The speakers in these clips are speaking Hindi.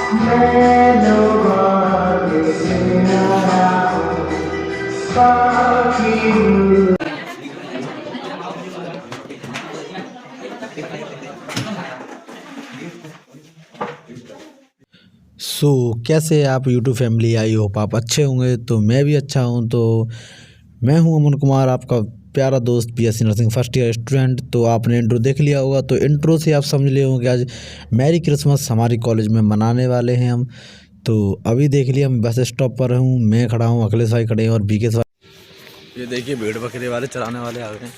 मैं लोग तेरा बाकी हूँ। कैसे आप यूट्यूब फैमिली, आई होप आप अच्छे होंगे। तो मैं भी अच्छा हूँ। तो मैं हूँ अमन कुमार, आपका प्यारा दोस्त, BSc nursing first year student. तो आपने इंट्रो देख लिया होगा, तो इंट्रो से आप समझ लिए होंगे कि आज मैरी क्रिसमस हमारी कॉलेज में मनाने वाले हैं हम। तो अभी देख लिया, मैं बस स्टॉप पर हूँ, मैं खड़ा हूँ, अखिलेश भाई खड़े हैं और बीके भाई। ये देखिए भेड़ बकरे वाले चराने वाले आ गए हैं।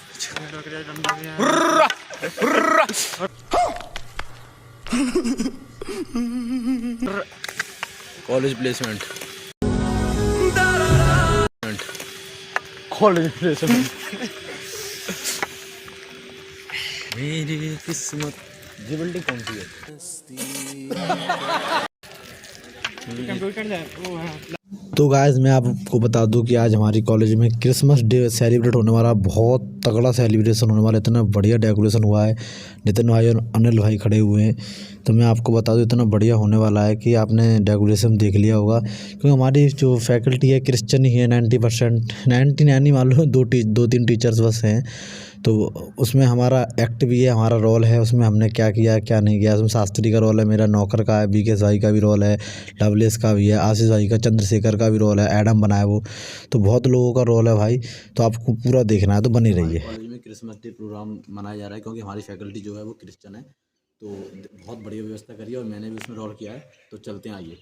College placement, college placement. मेरी किस्मत। ये बिल्डिंग कौन सी है? तो गाइस मैं आपको बता दूं कि आज हमारी कॉलेज में क्रिसमस डे सेलिब्रेट होने वाला, बहुत तगड़ा सेलिब्रेशन होने वाला। इतना बढ़िया डेकोरेशन हुआ है, नितिन भाई और अनिल भाई खड़े हुए हैं। तो मैं आपको बता दूं इतना बढ़िया होने वाला है कि आपने डेकोरेशन देख लिया होगा, क्योंकि हमारी जो फैकल्टी है क्रिश्चियन ही है। 90%, 99 मान लो, दो तीन टीचर्स बस हैं। तो उसमें हमारा एक्ट भी है, हमारा रोल है उसमें, हमने क्या किया क्या नहीं किया। उसमें शास्त्री का रोल है, मेरा नौकर का है, बीके भाई का भी रोल है, लवलेस का भी है, आशीष भाई का, चंद्रशेखर का भी रोल है, एडम बना है वो। तो बहुत लोगों का रोल है भाई। तो आपको पूरा देखना है, तो बनी रहिए। कॉलेज में क्रिसमस डे प्रोग्राम मनाया जा रहा है, क्योंकि हमारी फैकल्टी जो है वो क्रिश्चियन है। तो बहुत बढ़िया व्यवस्था करी है और मैंने भी उसमें रोल किया है। तो चलते हैं, आइए।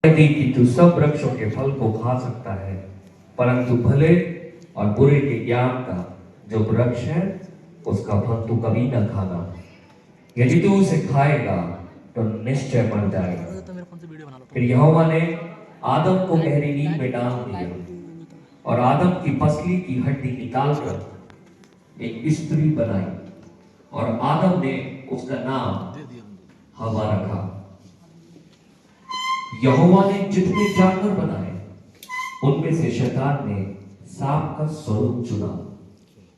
थी कि तू सब वृक्षों के फल को खा सकता है, परंतु भले और बुरे के ज्ञान का जो वृक्ष है उसका फल तू कभी न खाना। यदि तू उसे खाएगा तो निश्चय मर जाएगा। फिर यहोवा ने आदम को गहरी नींद में डाल दिया और आदम की पसली की हड्डी निकालकर एक स्त्री बनाई और आदम ने उसका नाम हवा रखा। यहोवा ने जितने जानवर बनाए उनमें से शैतान ने सांप का स्वरूप चुना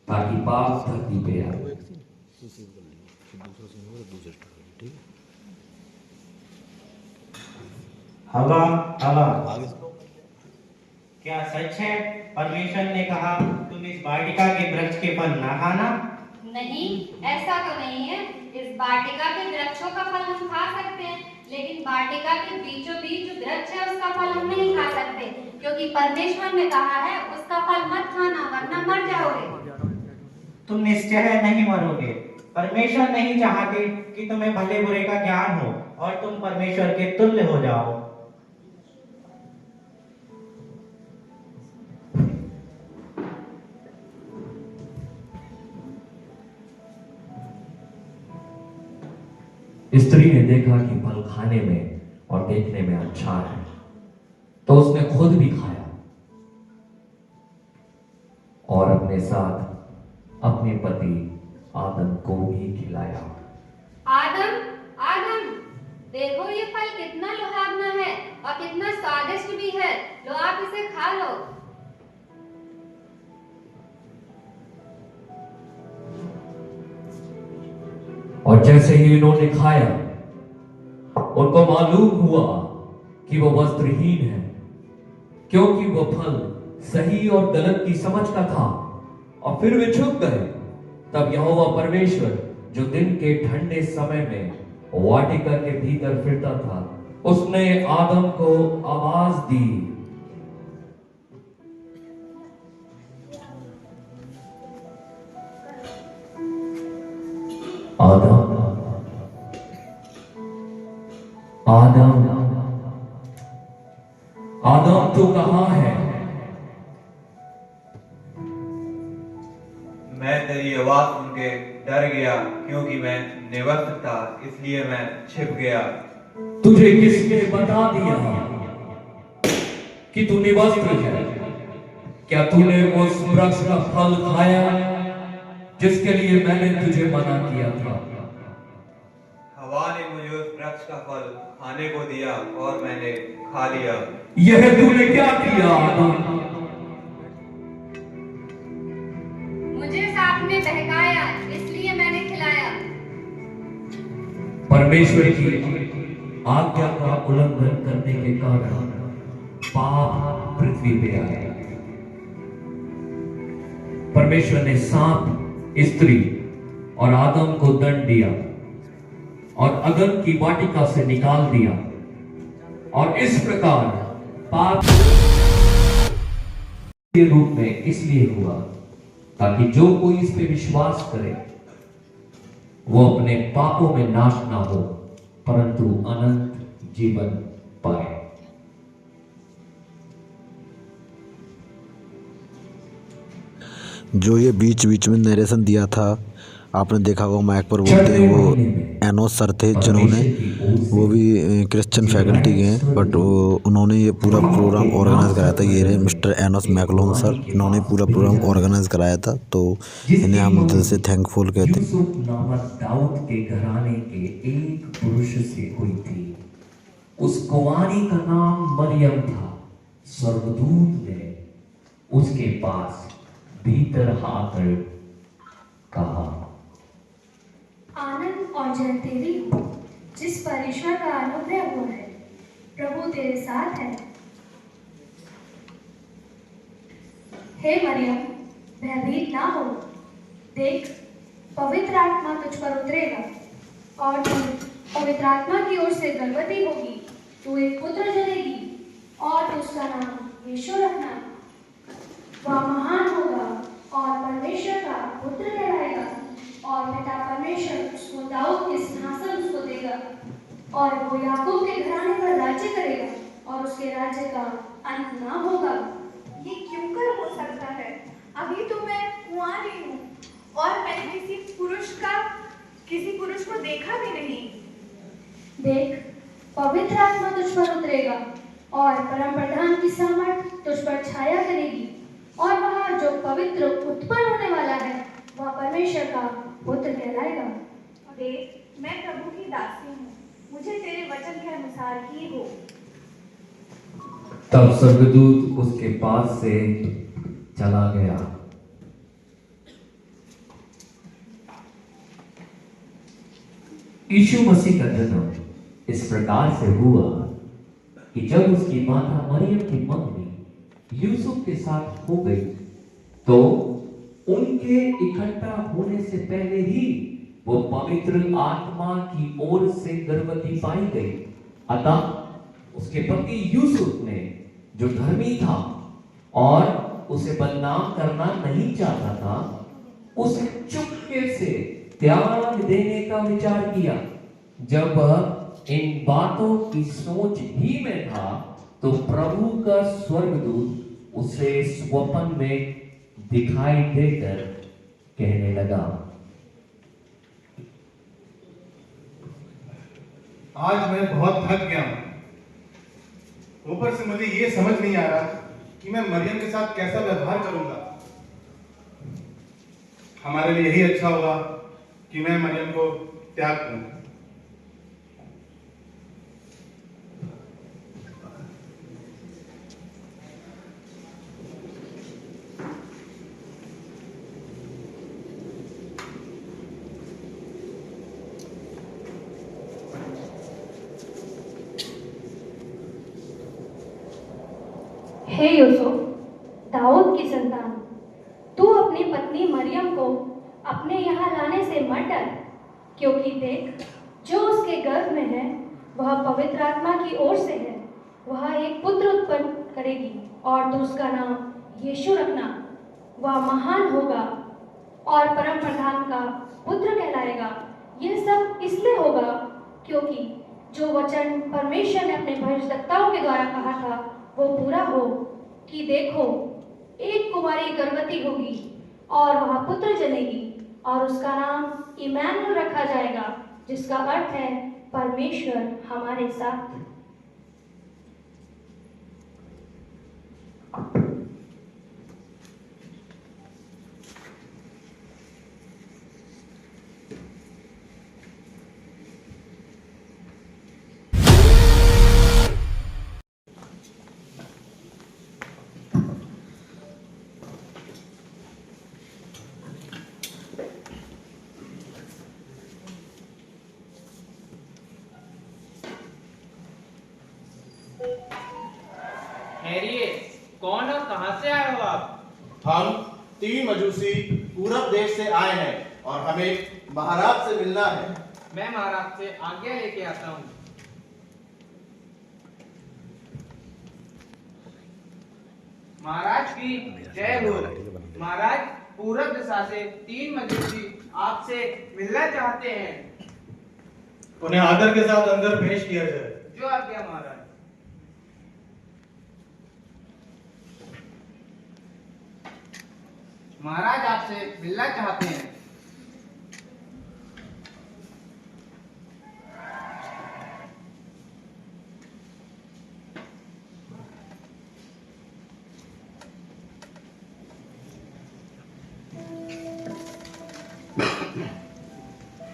ताकि पाप धरती पे आए। हवा हवा, क्या सच है परमेश्वर ने कहा तुम इस वाटिका के वृक्ष के फल ना खाना? नहीं, ऐसा तो नहीं है। इस वाटिका के वृक्षों का फल हम खा सकते हैं, लेकिन वाटिका के बीचों बीच जो वृक्ष है उसका फल हम नहीं खा सकते, क्योंकि परमेश्वर ने कहा है उसका फल मत खाना वरना मर जाओगे। तुम निश्चय नहीं मरोगे। परमेश्वर नहीं चाहते कि तुम्हें भले बुरे का ज्ञान हो और तुम परमेश्वर के तुल्य हो जाओ। स्त्री ने देखा कि फल खाने में और देखने में अच्छा है, तो उसने खुद भी खाया और अपने साथ अपने पति आदम को भी खिलाया। आदम, आदम, देखो ये फल कितना लुभावना है और कितना स्वादिष्ट भी है। लो आप इसे खा लो। और जैसे ही इन्होंने खाया, उनको मालूम हुआ कि वो वस्त्रहीन है, क्योंकि वो फल सही और गलत की समझ का था, और फिर वे छुप गए। तब यहोवा परमेश्वर, जो दिन के ठंडे समय में वाटिका के भीतर फिरता था, उसने आदम को आवाज दी। आदम, आदम, आदम तू कहां है? मैं तेरी आवाज सुन के डर गया, क्योंकि मैं निवस्त्र था, इसलिए मैं छिप गया। तुझे किसने बता दिया कि तू निवस्त्र है? क्या तूने उस वृक्ष का फल खाया जिसके लिए मैंने तुझे मना किया था? हवा ने मुझे उस वृक्ष का फल खाने को दिया और मैंने खा लिया। यह तूने क्या किया आदम? मुझे सांप ने बहकाया, इसलिए मैंने खिलाया। परमेश्वर की आज्ञा का उल्लंघन करने के कारण पाप पृथ्वी पे आया। परमेश्वर ने सांप, स्त्री और आदम को दंड दिया और अदन की वाटिका से निकाल दिया, और इस प्रकार पाप के रूप में इसलिए हुआ ताकि जो कोई इस पे विश्वास करे वो अपने पापों में नाश ना हो, परंतु अनंत जीवन पाए। जो ये बीच बीच में नरेशन दिया था, आपने देखा होगा माइक पर बोलते हैं, वो एनोस सर थे, जिन्होंने, वो भी क्रिश्चियन फैकल्टी के हैं, बट उन्होंने ये पूरा प्रोग्राम ऑर्गेनाइज कराया था। ये रहे मिस्टर एनोस मैकलोन सर, इन्होंने पूरा प्रोग्राम ऑर्गेनाइज कराया था, तो इन्हें हम दिल से थैंकफुल कहते हैं। यूसुफ नामक दाऊद के घराने के एक पुरुष से हुई थी। उस कुंवारी का नाम मरियम था। स्वर्गदूत ने उसके पास भीतर आकर कहा, आनंद और जय तेरी हो, जिस पर ईश्वर का अनुग्रह हुआ है, प्रभु तेरे साथ है। हे मरियम, भयभीत ना हो, देख पवित्र आत्मा तुझ पर उतरेगा और तू पवित्र आत्मा की ओर से गर्भवती होगी। तू एक पुत्र जनेगी और तू उसका नाम यीशु रखना। वह महान होगा और परमेश्वर का पुत्र कहलाएगा, और पिता परमेश्वर उसको दाऊद के सिंहासन उसको देगा, और वो याकूब के घराने पर राज्य करेगा और उसके राज्य का अंत ना होगा। ये क्यों कर हो सकता है? अभी तो मैं कुंवारी हूँ और मैंने किसी पुरुष को देखा भी नहीं। देख पवित्र आत्मा तुझ पर उतरेगा और परम प्रधान की सामर्थ तुझ पर छाया करेगी, और वह जो पवित्र उत्पन्न होने वाला है वह परमेश्वर का पुत्र कहलाएगा। देख मैं प्रभु की दासी हूँ, मुझे तेरे वचन के अनुसार ही हो। तब स्वर्गदूत उसके पास से चला गया। यीशु मसीह का जन्म इस प्रकार से हुआ कि जब उसकी माता मरियम की मंगनी यूसुफ के साथ हो गई, तो उनके इकट्ठा होने से पहले ही वो पवित्र आत्मा की ओर से गर्भवती पाई गई। अतः उसके पति यूसुफ ने, जो धर्मी था और उसे बदनाम करना नहीं चाहता था, उसे चुपके से त्याग देने का विचार किया। जब इन बातों की सोच ही में था, तो प्रभु का स्वर्गदूत उसे स्वप्न में दिखाई देकर कहने लगा, आज मैं बहुत थक गया हूं। ऊपर से मुझे ये समझ नहीं आ रहा कि मैं मरियम के साथ कैसा व्यवहार करूंगा। हमारे लिए यही अच्छा होगा कि मैं मरियम को त्याग दूं। हे यूसुफ, दाऊद की संतान, तू अपनी पत्नी मरियम को अपने यहाँ लाने से मत डर, क्योंकि देख, जो उसके गर्भ में है वह पवित्र आत्मा की ओर से है। वह एक पुत्र उत्पन्न करेगी और तू उसका नाम यीशु रखना। वह महान होगा और परम प्रधान का पुत्र कहलाएगा। यह सब इसलिए होगा क्योंकि जो वचन परमेश्वर ने अपने भविष्यवक्ताओं के द्वारा कहा था वो पूरा हो, कि देखो, एक कुमारी गर्भवती होगी और वह पुत्र जनेगी और उसका नाम इमैनुएल रखा जाएगा, जिसका अर्थ है परमेश्वर हमारे साथ। ठहरिए, कौन और कहां से आए हो आप? हम 3 मजूसी पूरब देश से आए हैं और हमें महाराज से मिलना है। मैं महाराज से आज्ञा लेके आता हूँ। महाराज की जय हो। महाराज, पूरब दिशा से 3 मजूसी आपसे मिलना चाहते हैं। उन्हें आदर के साथ अंदर पेश किया जाए। जो आज्ञा महाराज। महाराज आपसे मिलना चाहते हैं।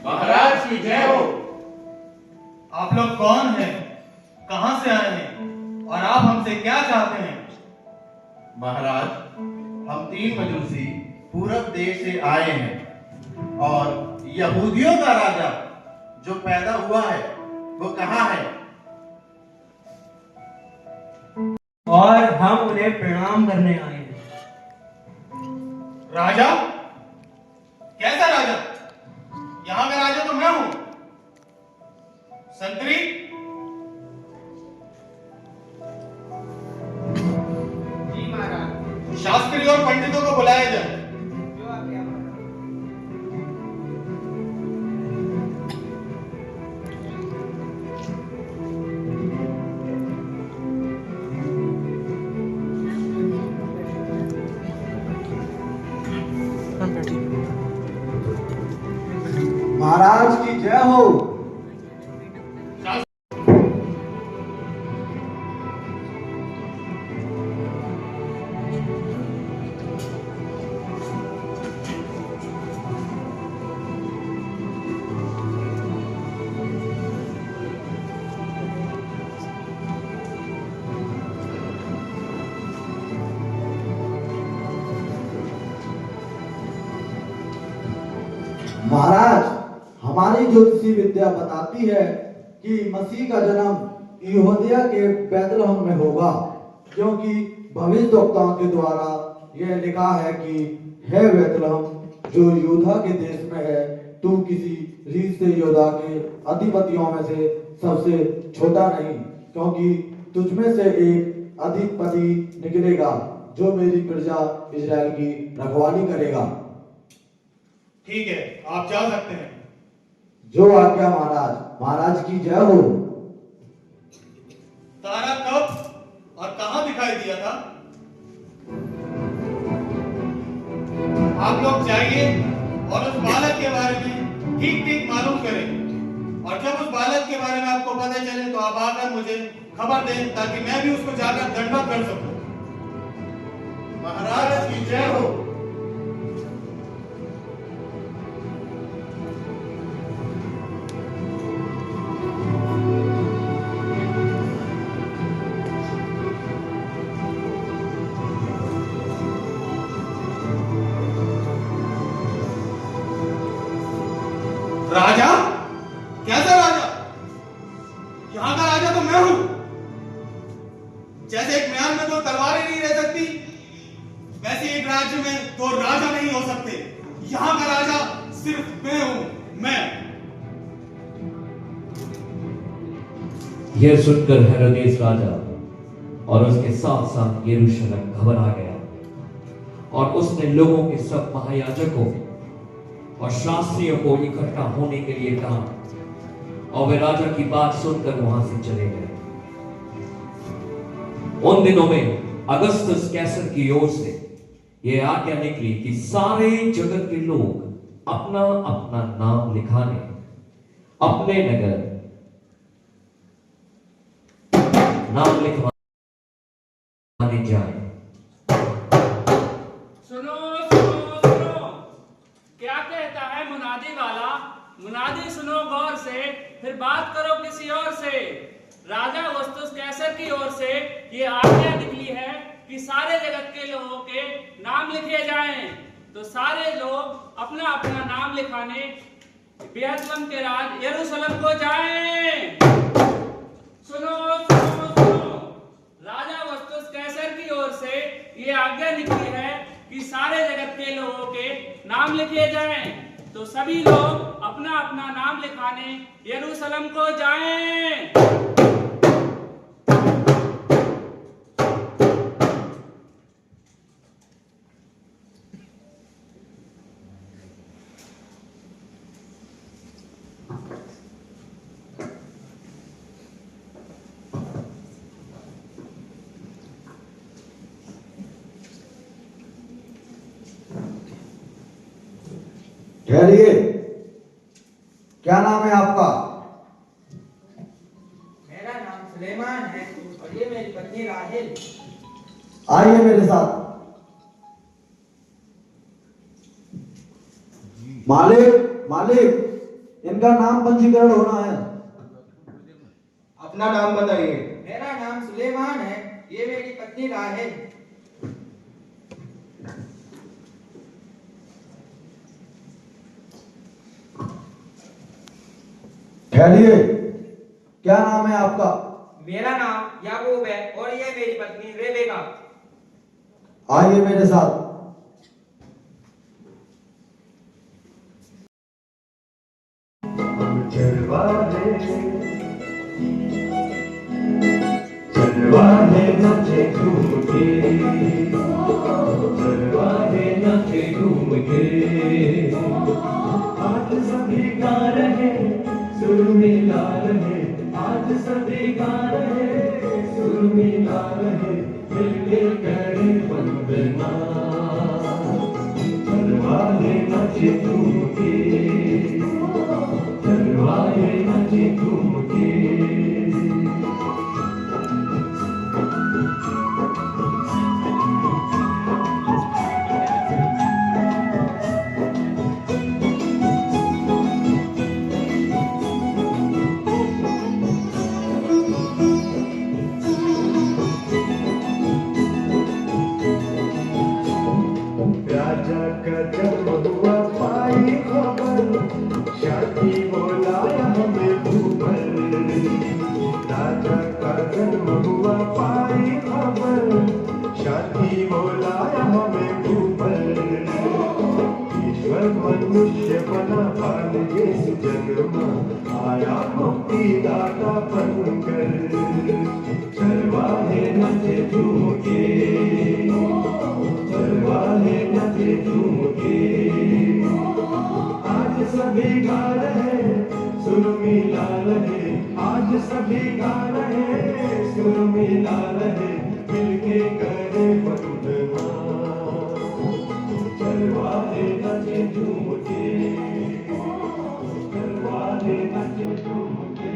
महाराज की जय हो। आप लोग कौन हैं, कहां से आए हैं और आप हमसे क्या चाहते हैं? महाराज, हम 3 मजूसी पूरब देश से आए हैं और यहूदियों का राजा जो पैदा हुआ है वो कहाँ है? और हम उन्हें प्रणाम करने आए हैं। राजा? कैसा राजा? यहाँ का राजा तो मैं हूं। संतरी, जी महाराज। शास्त्री और पंडितों को बुलाया जाए। जो आज्ञा महाराज। महाराज की जय हो। महाराज, हमारी ज्योतिषी विद्या बताती है कि मसीह का जन्म यहूदिया के बैतलहम में होगा, क्योंकि भविष्यवक्ताओं के द्वारा यह लिखा है कि हे बैतलहम, जो यूदा के देश में है, तू किसी रीत से यहूदा के अधिपतियों में से सबसे छोटा नहीं, क्योंकि तुझमें से एक अधिपति निकलेगा जो मेरी प्रजा इजराइल की रखवाली करेगा। ठीक है, आप जा सकते हैं। जो आज्ञा महाराज। महाराज की जय हो। तारा कब और कहां दिखाई दिया था? आप लोग जाइए और उस बालक के बारे में ठीक ठीक मालूम करें, और जब उस बालक के बारे में आपको पता चले तो आप आकर मुझे खबर दें, ताकि मैं भी उसको जाकर दंडवत कर सकूं। महाराज की जय हो। सकते। यहाँ का राजा सिर्फ मैं हूँ, मैं। यह सुनकर हेरोदेस राजा और उसके साथ साथ यरूशलेम घबरा गया और उसने लोगों के सब महायाजकों और शास्त्रियों को इकट्ठा होने के लिए कहा और वे राजा की बात सुनकर वहां से चले गए। उन दिनों में अगस्तस कैसर की ओर से यह आज्ञा निकली कि सारे जगत के लोग अपना अपना नाम लिखाने अपने नगर नाम लिखवाने जाए। सुनो सुनो सुनो, क्या कहता है मुनादी वाला? मुनादी सुनो गौर से, फिर बात करो किसी और से। राजा अगस्तुस कैसर की ओर से ये आज्ञा निकली है कि सारे जगत के लोगों के नाम लिखे जाएं। तो सारे लोग अपना अपना नाम लिखाने बेथलेहम के राज यरूशलेम को जाएं। सुनो सुनो सुनो, राजा अगस्तुस कैसर की ओर से ये आज्ञा निकली है कि सारे जगत के लोगों के नाम लिखे जाएं। तो सभी लोग अपना अपना नाम लिखाने यरूशलेम को जाएं। ठहरिए, क्या नाम है आपका? मेरा नाम सुलेमान है और ये मेरी पत्नी राहेल। आइए मेरे साथ। मालिक मालिक, इनका नाम पंजीकरण होना है। अपना नाम बताइए। मेरा नाम सुलेमान है, ये मेरी पत्नी राहेल। ठहरिए, क्या नाम है आपका? मेरा नाम याकूब है और ये मेरी पत्नी रेबेका। आइए मेरे साथ। चलवाने नचे घूम के, चलवाने नचे घूम के, आज सभी गा रहे सुर मिला रहे, आज सभी गा रहे सुर मिला रहे, मिलके करे वंदना। चलवाने नचे घूम के, चलवाने नचे घूम के। राजा का जन्म हुआ पाई खबर, शादी बोलाया हमें भूपल। राजा का जन्म हुआ पाई खबर, शादी बोलाया हमें भूपल। ईश्वर मनुष्य बना बाल यीशु जन्मा, आया मुक्ति दाता बनकर। चलवाने नचे झूम के, चलवाने नचे झूम के, आज सभी गा रहे सुर मिला रहे, आज सभी गा रहे सुर मिला रहे, मिलके करे वंदना। चलवाने नचे झूम के, चलवाने नचे झूम के।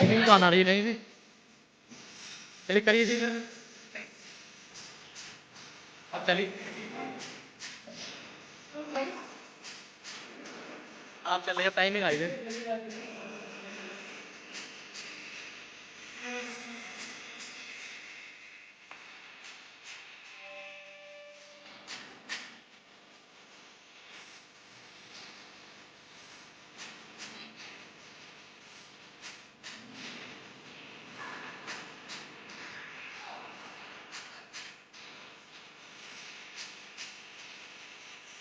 टाइमिंग तो आना रही नहीं चलिए करिए जी अब चलिए आप चल रहे टाइमिंग आई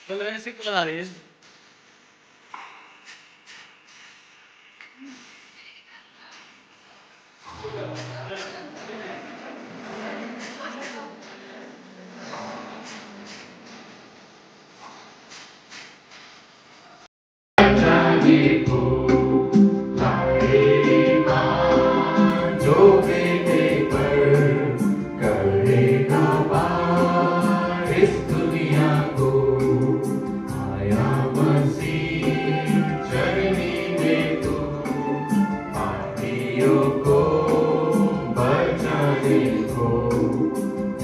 चलो ऐसे क्यों लगा रही है जो बेटे पर करेगा पार इस दुनिया को आया मसीह चरनी में तू पापियों को बचाने को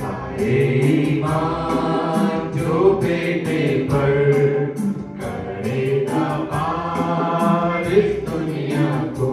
आए ईमान जो बेटे पर करेगा पार इस दुनिया को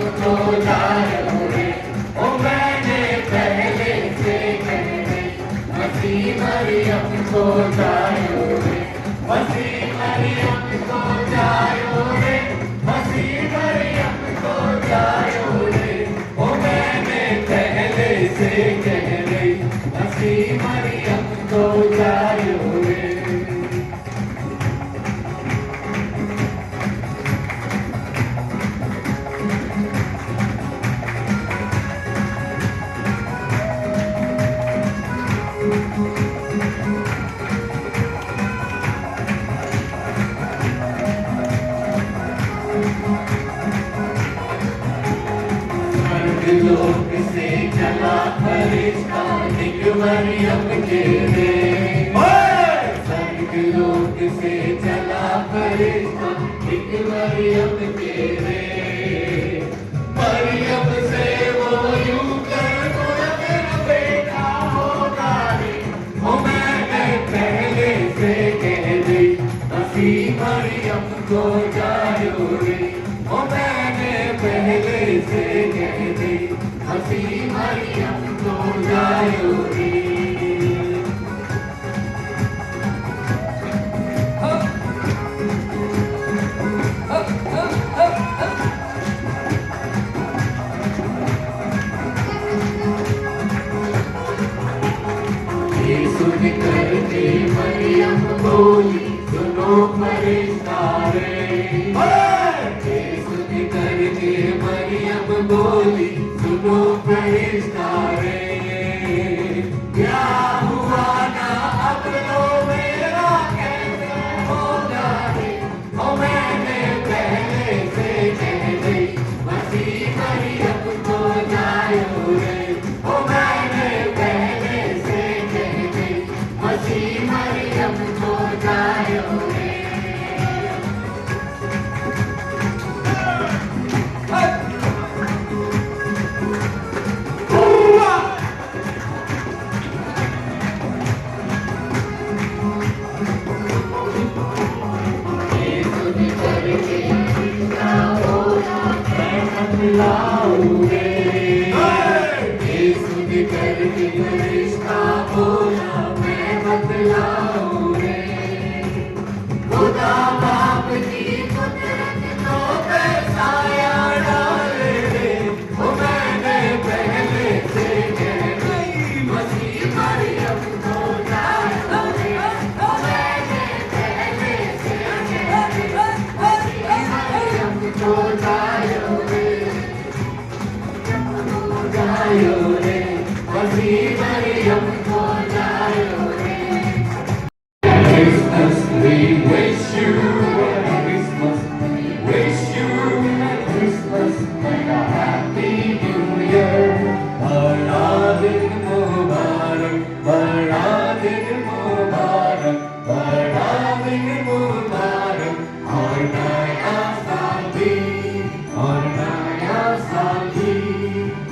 हमको जायो रे, ओ मैंने पहले से कह दी, मसीह मरियम को जायो रे, मसीह मरियम को जायो रे, मसीह मरियम को जायो रे, ओ मैंने पहले से कह दी, मसीह मरियम को जायो रे। लोक से चला फरिश्ता एक मरियम के रे, स्वर्ग लोक से चला फरिश्ता एक मरियम के रे, मरियम से वो यूं कर बोला मेरा बेटा होगा रे, ओ मैंने पहले से कह दी, मसीह मरियम को जायो रे, ओ मैंने पहले से कह दी, मसीह मरियम को जायो रे। ये सुन करके मरियम बोली, सुनो फरिश्ता रे, ये सुन करके मरियम बोली, सुनो फरिश्ता रे, क्या हुआ ना अब तो मेरा कैसे होगा रे, ओ मैंने पहले से कह दी, मसीह मरियम को जायो रे, ओ मैंने पहले से कह दी, मसीह मरियम को जायो रे। Christmas, we wish you a Christmas, wish you a Christmas and a happy New Year. Bada din Mubarak, bada din Mubarak, bada din Mubarak, aur naya saal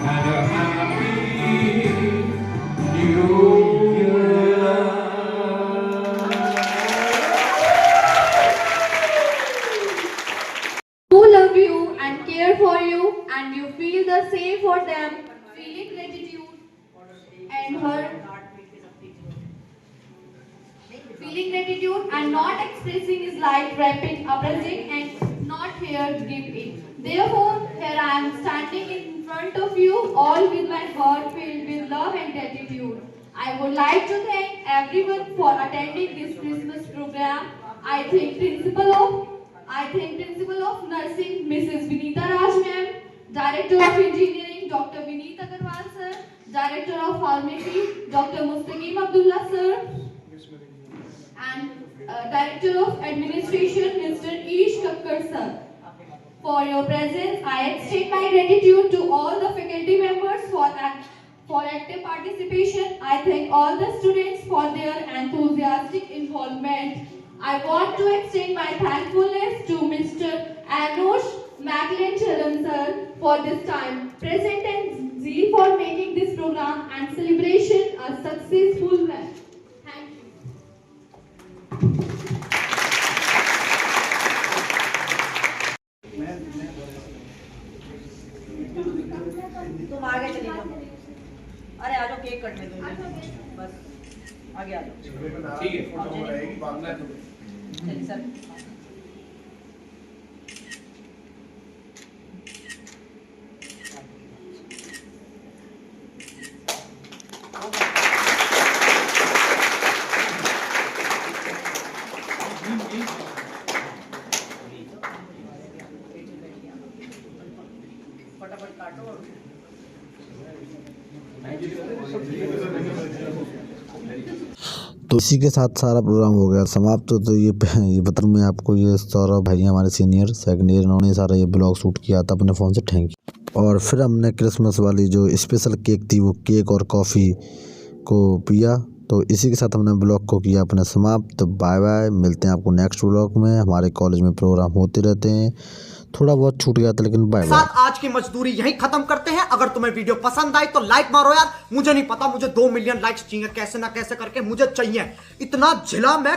and a happy New Year. Who love you and care for you, and you feel the same for them, feeling gratitude and not expressing is like wrapping a present and not here to give it. Therefore, here I am standing in front of you all with my heart filled with love and gratitude. I would like to thank everyone for attending this Christmas program. I thank Principal of Nursing, Mrs. Vinita Raj ma'am, Director of Engineering, Dr. Vineet Agarwal sir, Director of Pharmacy, Dr. Mustaqim Abdullah sir, and Director of Administration, Mr. Ish Kakkar sir. For your presence, I extend my gratitude to all the faculty members for active participation. I thank all the students for their enthusiastic involvement. I want to extend my thankfulness to Mr. Anush Macklin Charan sir for this time, present and zeal for making this program and celebration a successful one. Thank you. तुम आगे चले जाओ। अरे आ जाओ, केक कटने दो बस, आगे आ जाओ। ठीक है, फोटो रहेगी बाद में। चलिए सर। फटाफट काटो। तो इसी के साथ सारा प्रोग्राम हो गया समाप्त। तो ये बता मैं आपको, ये सौरभ भाई हमारे सीनियर सेकंड ईयर, इन्होंने सारा ये ब्लॉग शूट किया था अपने फ़ोन से। Thank you. और फिर हमने क्रिसमस वाली जो स्पेशल केक थी, वो केक और कॉफ़ी को पिया। तो इसी के साथ हमने ब्लॉग को किया अपने समाप्त। तो बाय बाय, मिलते हैं आपको नेक्स्ट ब्लॉग में। हमारे कॉलेज में प्रोग्राम होते रहते हैं, थोड़ा बहुत छूट गया था लेकिन बाय बाय। आज की मजदूरी यहीं खत्म करते हैं। अगर तुम्हें वीडियो पसंद आई तो लाइक मारो यार। मुझे नहीं पता, मुझे 2 मिलियन लाइक्स चाहिए, कैसे ना कैसे करके मुझे चाहिए। इतना झिला मैं